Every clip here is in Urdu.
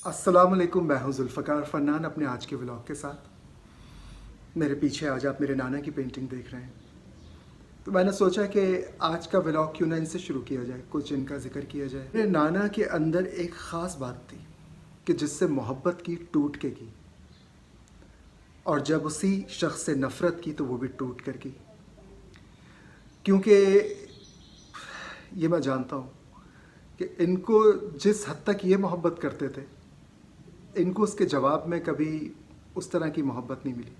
السلام علیکم، میں ہوں ذوالفقار فنان اپنے آج کے ولاگ کے ساتھ۔ میرے پیچھے آج آپ میرے نانا کی پینٹنگ دیکھ رہے ہیں، تو میں نے سوچا کہ آج کا ولاگ کیوں نہ ان سے شروع کیا جائے، کچھ ان کا ذکر کیا جائے۔ میرے نانا کے اندر ایک خاص بات تھی کہ جس سے محبت کی ٹوٹ کے کی، اور جب اسی شخص سے نفرت کی تو وہ بھی ٹوٹ کر کی، کیونکہ یہ میں جانتا ہوں کہ ان کو جس حد تک یہ محبت کرتے تھے، ان کو اس کے جواب میں کبھی اس طرح کی محبت نہیں ملی۔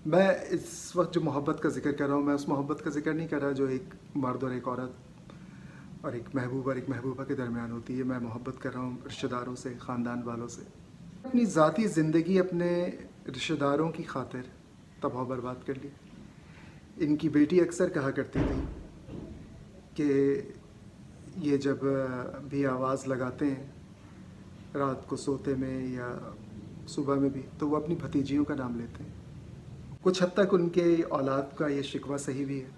میں اس وقت جو محبت کا ذکر کر رہا ہوں، میں اس محبت کا ذکر نہیں کر رہا جو ایک مرد اور ایک عورت اور ایک محبوب اور ایک محبوبہ کے درمیان ہوتی ہے۔ میں محبت کر رہا ہوں رشتہ داروں سے، خاندان والوں سے۔ اپنی ذاتی زندگی اپنے رشتہ داروں کی خاطر تباہ و برباد کر لی۔ ان کی بیٹی اکثر کہا کرتی تھی کہ یہ جب بھی آواز لگاتے ہیں رات کو سوتے میں یا صبح میں بھی، تو وہ اپنی بھتیجیوں کا نام لیتے ہیں۔ کچھ حد تک ان کے اولاد کا یہ شکوہ صحیح بھی ہے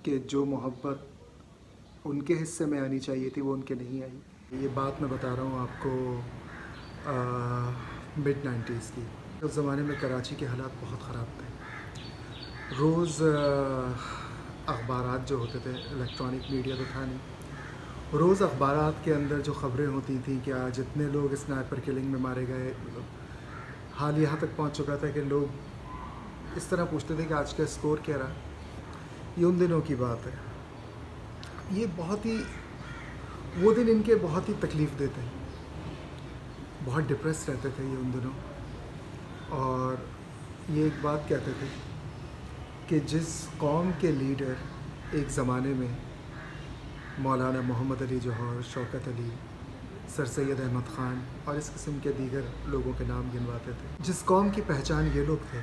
کہ جو محبت ان کے حصے میں آنی چاہیے تھی وہ ان کے نہیں آئی۔ یہ بات میں بتا رہا ہوں آپ کو مڈ 90s کی۔ اس زمانے میں کراچی کے حالات بہت خراب تھے۔ روز اخبارات جو ہوتے تھے، الیکٹرانک میڈیا تو تھا نہیں، روز اخبارات کے اندر جو خبریں ہوتی تھیں کہ آج اتنے لوگ اسنائپر کلنگ میں مارے گئے، حال یہاں تک پہنچ چکا تھا کہ لوگ اس طرح پوچھتے تھے کہ آج کا اسکور کیا رہا۔ یہ ان دنوں کی بات ہے۔ یہ بہت ہی وہ دن ان کے بہت ہی تکلیف دیتے ہیں، بہت ڈپریس رہتے تھے یہ ان دنوں، اور یہ ایک بات کہتے تھے کہ جس قوم کے لیڈر ایک زمانے میں مولانا محمد علی جوہر، شوکت علی، سر سید احمد خان اور اس قسم کے دیگر لوگوں کے نام گنواتے تھے، جس قوم کی پہچان یہ لوگ تھے،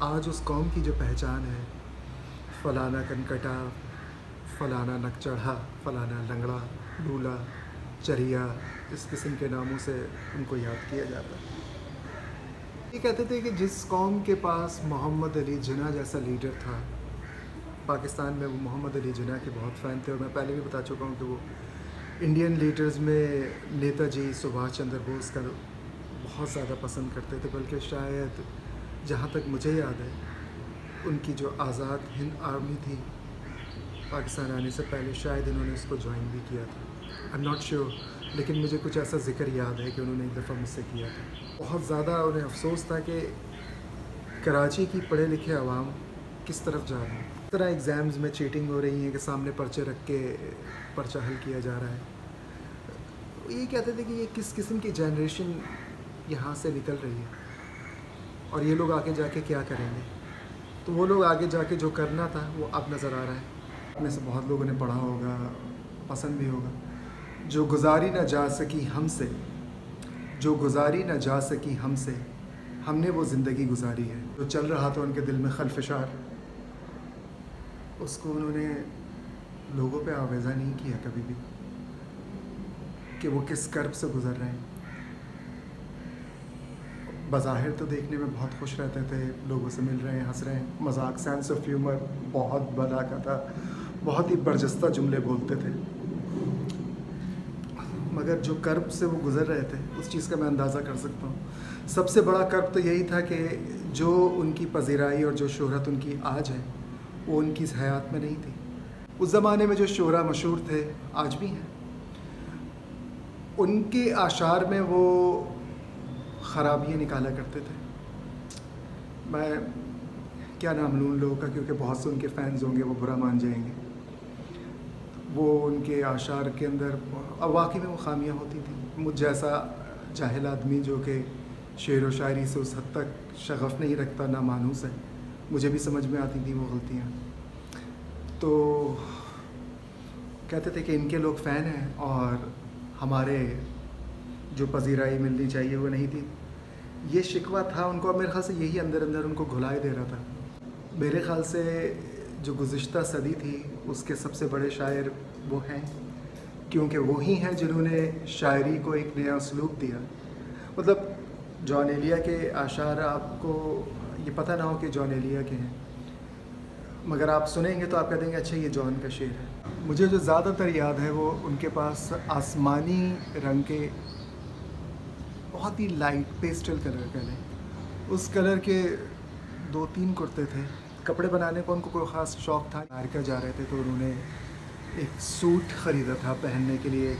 آج اس قوم کی جو پہچان ہے فلانا کنکٹا، فلانا نک چڑھا، فلانا لنگڑا، لولا، چریا، اس قسم کے ناموں سے ان کو یاد کیا جاتا ہے۔ یہ کہتے تھے کہ جس قوم کے پاس محمد علی جناح جیسا لیڈر تھا، پاکستان میں وہ محمد علی جناح کے بہت فین تھے، اور میں پہلے بھی بتا چکا ہوں کہ وہ انڈین لیڈرز میں نیتا جی سبھاش چندر بوس کا بہت زیادہ پسند کرتے تھے، بلکہ شاید جہاں تک مجھے یاد ہے ان کی جو آزاد ہند آرمی تھی پاکستان آنے سے پہلے، شاید انہوں نے اس کو جوائن بھی کیا تھا، آئی ایم ناٹ شیور، لیکن مجھے کچھ ایسا ذکر یاد ہے کہ انہوں نے ایک دفعہ مجھ سے کیا تھا۔ بہت زیادہ انہیں افسوس تھا کہ کراچی کی پڑھے لکھے عوام کس طرف جا رہے ہیں۔ اس طرح ایگزامز میں چیٹنگ ہو رہی ہے کہ سامنے پرچے رکھ کے پرچہ حل کیا جا رہا ہے۔ یہ کہتے تھے کہ یہ کس قسم کی جنریشن یہاں سے نکل رہی ہے، اور یہ لوگ آگے جا کے کیا کریں گے۔ تو وہ لوگ آگے جا کے جو کرنا تھا وہ اب نظر آ رہا ہے۔ میں سے بہت لوگوں نے پڑھا ہوگا، پسند بھی ہوگا، جو گزاری نہ جا سکی ہم سے، جو گزاری نہ جا سکی ہم سے، ہم نے وہ زندگی گزاری ہے۔ جو چل رہا تھا ان کے دل میں خلفشار، اس کو انہوں نے لوگوں پہ آویزہ نہیں کیا کبھی بھی کہ وہ کس کرب سے گزر رہے ہیں۔ بظاہر تو دیکھنے میں بہت خوش رہتے تھے، لوگوں سے مل رہے ہیں، ہنس رہے ہیں، مذاق، سینس آف ہیومر بہت بڑا کا تھا، بہت ہی برجستہ جملے بولتے تھے، مگر جو کرب سے وہ گزر رہے تھے اس چیز کا میں اندازہ کر سکتا ہوں۔ سب سے بڑا کرب تو یہی تھا کہ جو ان کی پذیرائی اور جو شہرت ان کی آج ہے وہ ان کی حیات میں نہیں تھی۔ اس زمانے میں جو شعراء مشہور تھے آج بھی ہیں، ان کے اشعار میں وہ خرابیاں نکالا کرتے تھے۔ میں کیا نام لوں ان لوگوں کا، کیونکہ بہت سے ان کے فینز ہوں گے، وہ برا مان جائیں گے۔ وہ ان کے اشعار کے اندر واقعی میں وہ خامیاں ہوتی تھیں۔ مجھ جیسا جاہل آدمی جو کہ شعر و شاعری سے اس حد تک شغف نہیں رکھتا، نہ مانوس ہے، مجھے بھی سمجھ میں آتی تھیں وہ غلطیاں۔ تو کہتے تھے کہ ان کے لوگ فین ہیں اور ہمارے جو پذیرائی ملنی چاہیے وہ نہیں تھی۔ یہ شکوہ تھا ان کو، اور میرے خیال سے یہی اندر اندر ان کو گھلائے دے رہا تھا۔ میرے خیال سے جو گزشتہ صدی تھی اس کے سب سے بڑے شاعر وہ ہیں، کیونکہ وہی ہیں جنہوں نے شاعری کو ایک نیا اسلوب دیا۔ مطلب جان ایلیا کے اشعار آپ کو یہ پتہ نہ ہو کہ جان ایلیا کے ہیں، مگر آپ سنیں گے تو آپ کہہ دیں گے اچھا یہ جان کا شعر ہے۔ مجھے جو زیادہ تر یاد ہے وہ ان کے پاس آسمانی رنگ کے بہت ہی لائٹ پیسٹل کلر کا لیں. اس کلر کے 2-3 کرتے تھے. کپڑے بنانے کو ان کو کوئی خاص شوق تھا. امریکہ جا رہے تھے تو انہوں نے ایک سوٹ خریدا تھا پہننے کے لیے.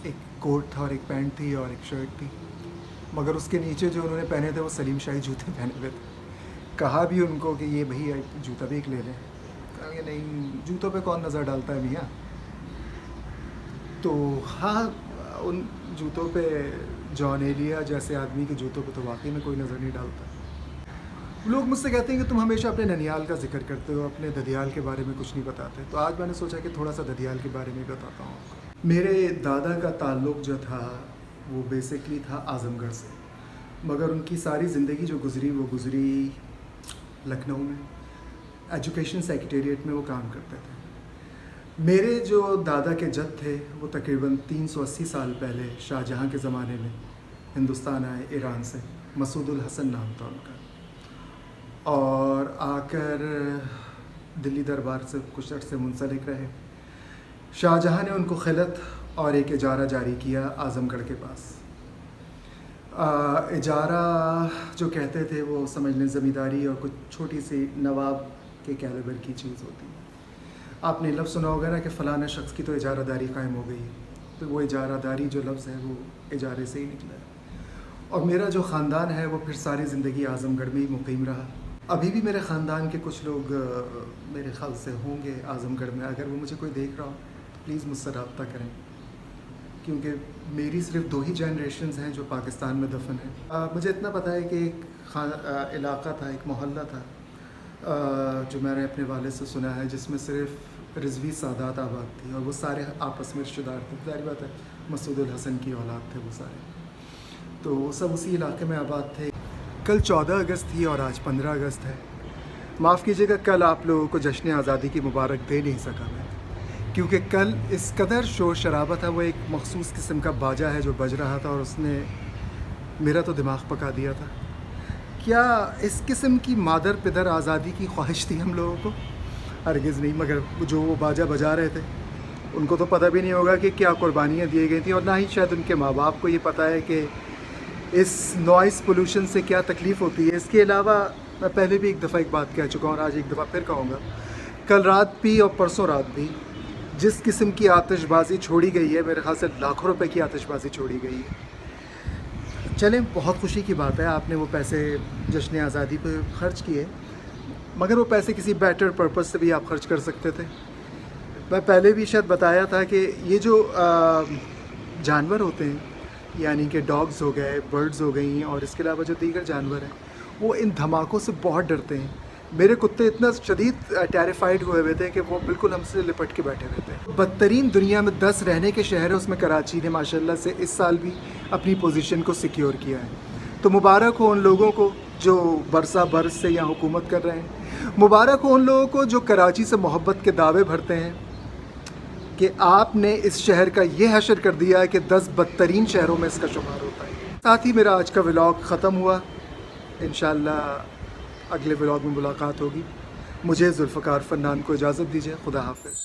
ایک کوٹ تھا اور ایک پینٹ تھی اور ایک شرٹ تھی, مگر اس کے نیچے جو انہوں نے پہنے تھے وہ سلیم شاہی جوتے پہنے ہوئے تھے. کہا بھی ان کو کہ یہ بھائی جوتا بھی ایک لے لیں. کہا کہ نہیں, جوتوں پہ کون نظر ڈالتا ہے میاں. تو ہاں, ان جوتوں پہ جان ایلیا جیسے آدمی کے جوتوں پہ تو واقعی میں کوئی نظر نہیں ڈالتا. لوگ مجھ سے کہتے ہیں کہ تم ہمیشہ اپنے ننیال کا ذکر کرتے ہو, اپنے ددیال کے بارے میں کچھ نہیں بتاتے. تو آج میں نے سوچا کہ تھوڑا سا ددیال کے بارے میں بتاتا ہوں. میرے دادا کا تعلق جو تھا وہ بیسکلی تھا اعظم گڑھ سے, مگر ان کی ساری زندگی جو گزری وہ گزری لکھنؤ میں. ایجوکیشن سیکریٹریٹ میں وہ کام کرتے تھے. میرے جو دادا کے جد تھے وہ تقریباً 380 سال پہلے شاہ جہاں کے زمانے میں ہندوستان آئے ایران سے. مسعود الحسن نام تھا ان کا, اور آ کر دلی دربار سے کچھ عرصے منسلک رہے. شاہ جہاں نے ان کو خلعت اور ایک اجارہ جاری کیا اعظم گڑھ کے پاس. اجارہ جو کہتے تھے وہ سمجھ لیں زمینداری اور کچھ چھوٹی سی نواب کے کیلیبر کی چیز ہوتی ہے. آپ نے لفظ سنا ہوگا نا کہ فلاں شخص کی تو اجارہ داری قائم ہو گئی ہے, تو وہ اجارہ داری جو لفظ ہے وہ اجارے سے ہی نکلا ہے. اور میرا جو خاندان ہے وہ پھر ساری زندگی اعظم گڑھ میں ہی مقیم رہا. ابھی بھی میرے خاندان کے کچھ لوگ میرے خیال سے ہوں گے اعظم گڑھ میں. اگر وہ مجھے کوئی دیکھ رہا ہو تو پلیز مجھ سے رابطہ کریں, کیونکہ میری صرف 2 ہی جنریشنز ہیں جو پاکستان میں دفن ہیں. مجھے اتنا پتہ ہے کہ ایک علاقہ تھا, ایک محلہ تھا جو میں نے اپنے والد سے سنا ہے, جس میں صرف رضوی سادات آباد تھی اور وہ سارے آپس میں رشتہ دار تھے. ظاہر بات ہے مسعود الحسن کی اولاد تھے وہ سارے, تو وہ سب اسی علاقے میں آباد تھے. کل 14 اگست تھی اور آج 15 اگست ہے. معاف کیجیے گا, کل آپ لوگوں کو جشن آزادی کی مبارک دے نہیں سکا میں, کیونکہ کل اس قدر شور شرابہ تھا. وہ ایک مخصوص قسم کا باجا ہے جو بج رہا تھا اور اس نے میرا تو دماغ پکا دیا تھا. کیا اس قسم کی مادر پدر آزادی کی خواہش تھی ہم لوگوں کو؟ ہرگز نہیں. مگر جو وہ باجا بجا رہے تھے ان کو تو پتہ بھی نہیں ہوگا کہ کیا قربانیاں دی گئی تھیں, اور نہ ہی شاید ان کے ماں باپ کو یہ پتہ ہے کہ اس نوائز پولوشن سے کیا تکلیف ہوتی ہے. اس کے علاوہ میں پہلے بھی ایک دفعہ ایک بات کہہ چکا ہوں اور آج ایک دفعہ پھر کہوں گا, کل رات بھی اور پرسوں رات بھی جس قسم کی آتش بازی چھوڑی گئی ہے, میرے خیال سے لاکھوں روپے کی آتش بازی چھوڑی گئی ہے. چلیں, بہت خوشی کی بات ہے آپ نے وہ پیسے جشن آزادی پہ خرچ کیے, مگر وہ پیسے کسی بیٹر پرپس سے بھی آپ خرچ کر سکتے تھے. میں پہلے بھی شاید بتایا تھا کہ یہ جو جانور ہوتے ہیں, یعنی کہ ڈاگز ہو گئے, برڈز ہو گئیں, اور اس کے علاوہ جو دیگر جانور ہیں, وہ ان دھماکوں سے بہت ڈرتے ہیں. میرے کتے اتنا شدید ٹیریفائڈ ہوئے تھے کہ وہ بالکل ہم سے لپٹ کے بیٹھے ہوئے تھے. بدترین دنیا میں 10 رہنے کے شہر ہے, اس میں کراچی نے ماشاءاللہ سے اس سال بھی اپنی پوزیشن کو سیکیور کیا ہے. تو مبارک ہو ان لوگوں کو جو برسا برس سے یہاں حکومت کر رہے ہیں. مبارک ہو ان لوگوں کو جو کراچی سے محبت کے دعوے بھرتے ہیں کہ آپ نے اس شہر کا یہ حشر کر دیا ہے کہ 10 بدترین شہروں میں اس کا شمار ہوتا ہے. ساتھ ہی میرا آج کا ولاگ ختم ہوا. انشاءاللہ اگلے ولاگ میں ملاقات ہوگی. مجھے ذوالفقار فنان کو اجازت دیجیے. خدا حافظ.